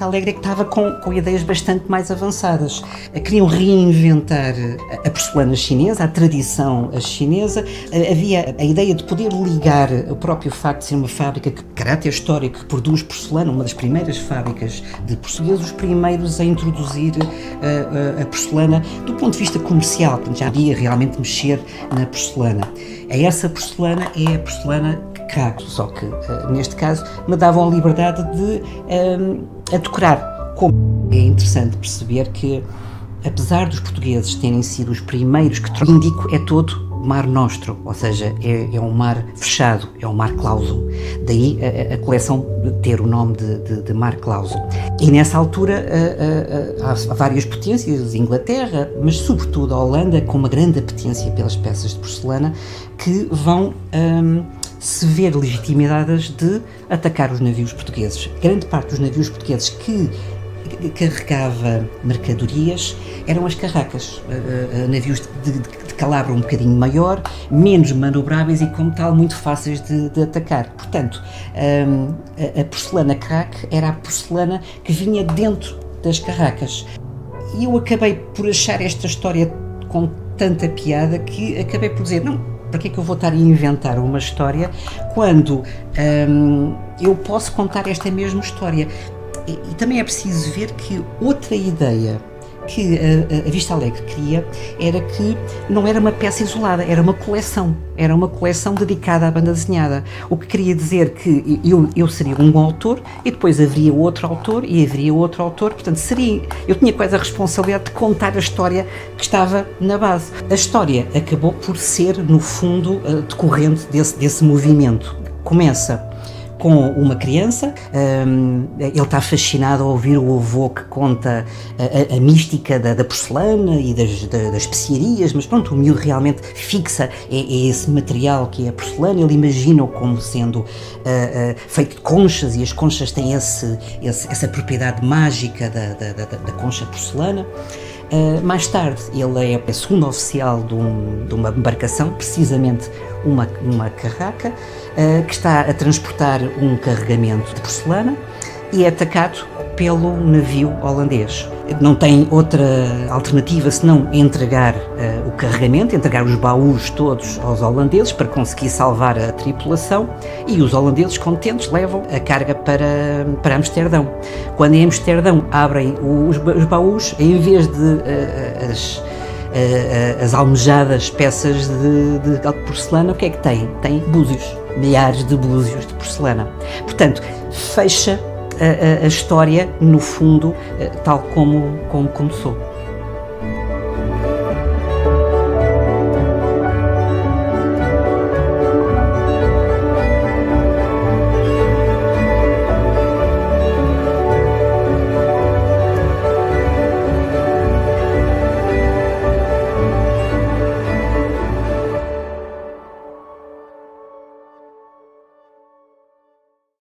Alegre é que estava com ideias bastante mais avançadas. Queriam reinventar a porcelana chinesa, a tradição chinesa. Havia a ideia de poder ligar o próprio facto de ser uma fábrica de caráter histórico que produz porcelana, uma das primeiras fábricas de portugueses, os primeiros a introduzir a porcelana do ponto de vista comercial, portanto já havia realmente mexer na porcelana. Essa porcelana é a porcelana Kraak, só que neste caso me davam a liberdade de a decorar. Como é interessante perceber que, apesar dos portugueses terem sido os primeiros que o Índico é todo mar nostro, ou seja, é um mar fechado, é um mar clausum. Daí a coleção ter o nome de mar clausum. E nessa altura há várias potências, Inglaterra, mas sobretudo a Holanda, com uma grande apetência pelas peças de porcelana, que vão se ver legitimadas de atacar os navios portugueses. Grande parte dos navios portugueses que carregava mercadorias eram as carracas, navios de calabro um bocadinho maior, menos manobráveis e, como tal, muito fáceis de atacar. Portanto, a porcelana Kraak era a porcelana que vinha dentro das carracas. E eu acabei por achar esta história com tanta piada que acabei por dizer, não, para que é que eu vou estar a inventar uma história quando eu posso contar esta mesma história? E também é preciso ver que outra ideia que a Vista Alegre queria era que não era uma peça isolada, era uma coleção dedicada à banda desenhada, o que queria dizer que eu seria um autor e depois haveria outro autor e haveria outro autor, portanto eu tinha quase a responsabilidade de contar a história que estava na base. A história acabou por ser, no fundo, decorrente desse movimento. Começa com uma criança, ele está fascinado a ouvir o avô que conta a mística da porcelana e das especiarias, mas pronto, o miúdo realmente fixa esse material que é a porcelana, ele imagina-o como sendo feito de conchas e as conchas têm essa propriedade mágica da concha de porcelana. Mais tarde ele é segundo oficial de uma embarcação, precisamente uma carraca, que está a transportar um carregamento de porcelana e é atacado pelo navio holandês. Não tem outra alternativa senão entregar o carregamento, entregar os baús todos aos holandeses para conseguir salvar a tripulação, e os holandeses, contentes, levam a carga para Amsterdão. Quando em Amsterdão abrem os baús, em vez de as almejadas peças de porcelana, o que é que tem? Tem búzios, milhares de búzios de porcelana. Portanto, fecha a história, no fundo, tal como começou.